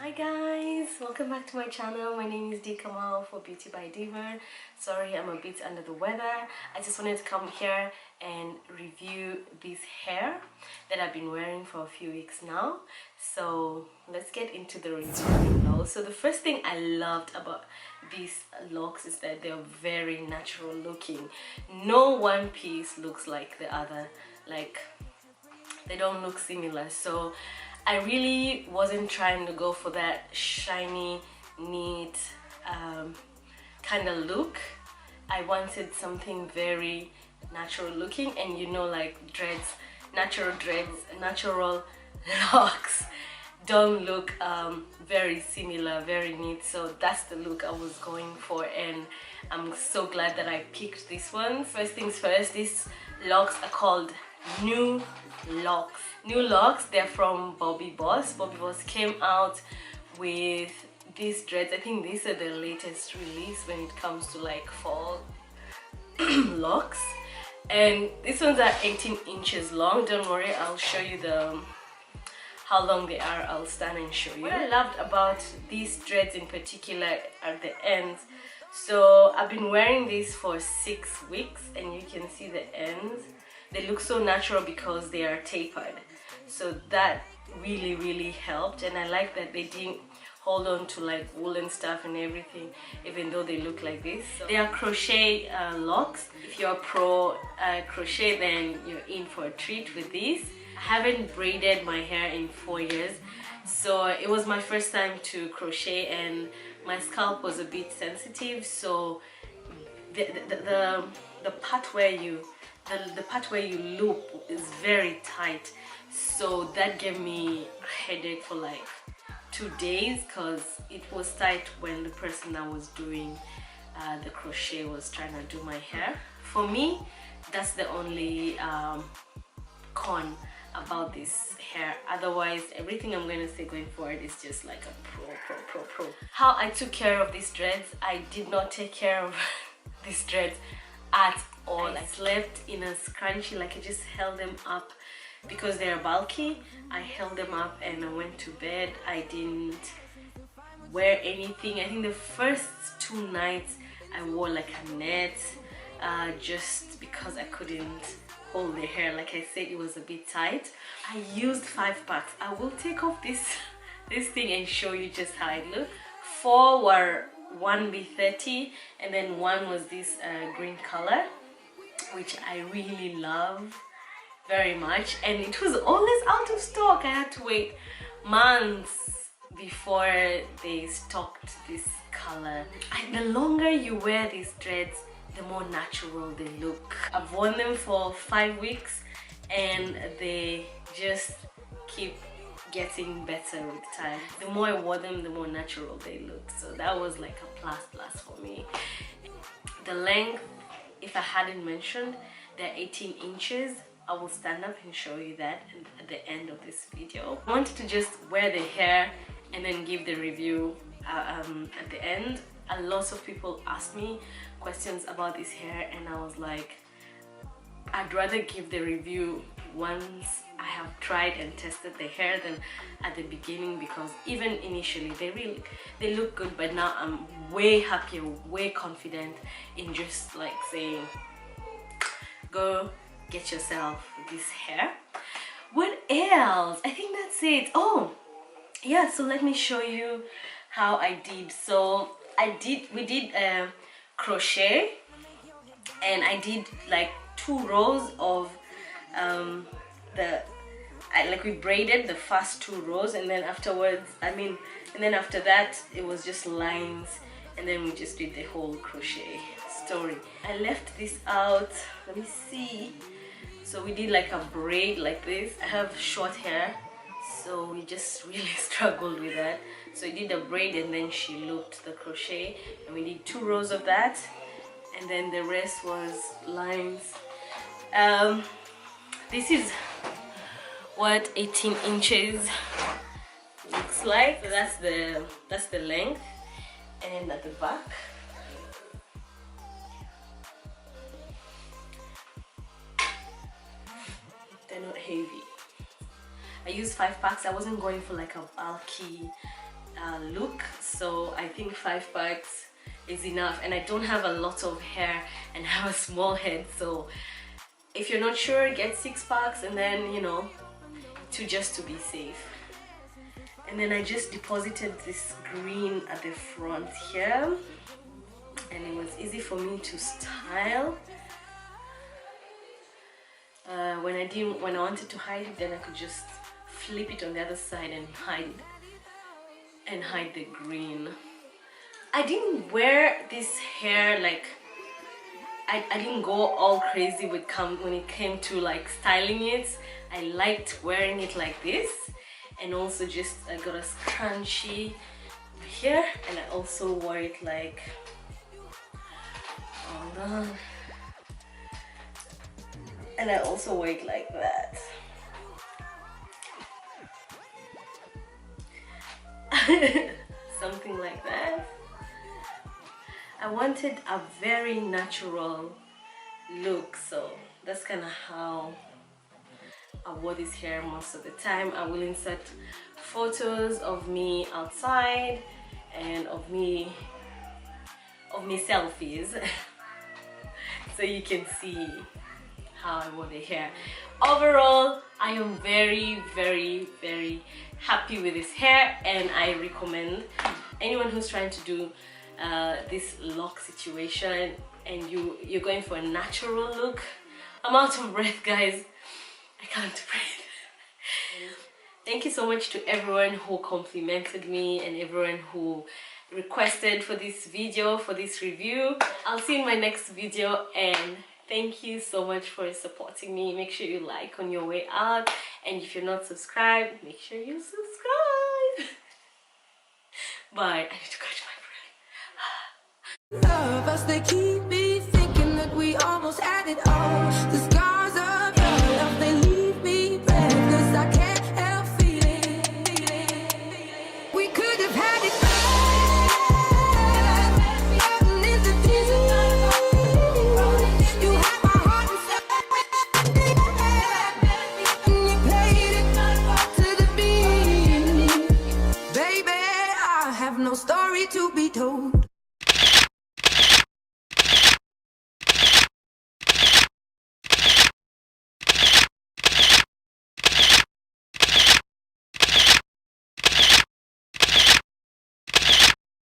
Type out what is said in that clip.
Hi guys, welcome back to my channel. My name is Kamau for Beauty by DGreen. Sorry, I'm a bit under the weather. I just wanted to come here and review this hair that I've been wearing for a few weeks now. So let's get into the review. So the first thing I loved about these locks is that they're very natural looking. No one piece looks like the other, like they don't look similar. So I really wasn't trying to go for that shiny, neat kind of look. I wanted something very natural looking, and you know, like natural locks don't look very similar, very neat. So that's the look I was going for, and I'm so glad that I picked this one. First things first, these locks are called New Locs. New Locs, they're from Bobbi. Bobbi came out with these dreads. I think these are the latest release when it comes to like fall locks, and these ones are 18 inches long. Don't worry, I'll show you how long they are. I'll stand and show you. What I loved about these dreads in particular are the ends. So I've been wearing these for 6 weeks, and you can see the ends. They look so natural because they are tapered, so that really helped. And I like that they didn't hold on to like woolen stuff and everything, even though they look like this. So they are crochet locks. If you're a pro crochet, then you're in for a treat with these. I haven't braided my hair in 4 years, so it was my first time to crochet, and my scalp was a bit sensitive, so the part where you loop is very tight, so that gave me a headache for like 2 days because it was tight when the person that was doing the crochet was trying to do my hair. For me, that's the only con about this hair. Otherwise, everything I'm going to say going forward is just like a pro. How I took care of these dreads, I did not take care of these dreads at all. I slept in a scrunchie, like I just held them up because they're bulky. I held them up and I went to bed. I didn't wear anything. I think the first 2 nights I wore like a net, just because I couldn't hold the hair. Like I said, it was a bit tight. I used 5 packs. I will take off this thing and show you just how it looked. 4 were 1B30, and then 1 was this green color, which I really love very much, and it was always out of stock. I had to wait months before they stocked this color. And the longer you wear these dreads, the more natural they look. I've worn them for 5 weeks and they just keep getting better with time. The more I wore them, the more natural they look. So that was like a plus for me. The length, if I hadn't mentioned, they're 18 inches. I will stand up and show you that at the end of this video. I wanted to just wear the hair and then give the review at the end. A lot of people asked me questions about this hair, and I was like, I'd rather give the review once I have tried and tested the hair than at the beginning, because even initially they look good, but now I'm way happier, way confident in just like saying, go get yourself this hair. What else? I think that's it. Oh yeah, so let me show you how I did. So we did crochet, and I did like 2 rows of we braided the first 2 rows, and then afterwards, and then after that it was just lines, and then we just did the whole crochet story. I left this out, let me see. So we did like a braid like this. I have short hair, so we just really struggled with that. So we did a braid, and then she looped the crochet, and we did 2 rows of that, and then the rest was lines. This is what 18 inches looks like. So that's the length, and at the back, they're not heavy. I used 5 packs. I wasn't going for like a bulky look, so I think 5 packs is enough, and I don't have a lot of hair and have a small head, so if you're not sure, get 6 packs, and then, you know, just to be safe. And then I just deposited this green at the front here, and it was easy for me to style. When I wanted to hide it, then I could just flip it on the other side and hide the green. I didn't wear this hair like I didn't go all crazy with when it came to like styling it. I liked wearing it like this, and also just I got a scrunchie here, and I also wore it like, hold on, and I also wore it like that. Something like that. I wanted a very natural look, so that's kind of how I wore this hair most of the time. I will insert photos of me outside and of me selfies so you can see how I wore the hair. Overall, I am very, very, very happy with this hair, and I recommend anyone who's trying to do this lock situation and you're going for a natural look. I'm out of breath, guys. I can't breathe. Thank you so much to everyone who complimented me and everyone who requested for this video, for this review. I'll see you in my next video, and thank you so much for supporting me. Make sure you like on your way out, and if you're not subscribed, make sure you subscribe. Bye. I need to catch my breath. Love us, they keep me thinking that we almost had it all. The scars of your love, they leave me breathless. I can't help feeling. We could have had it all. Floating in the deep. You had my heart and you played it to the beat. Baby, I have no story to be told.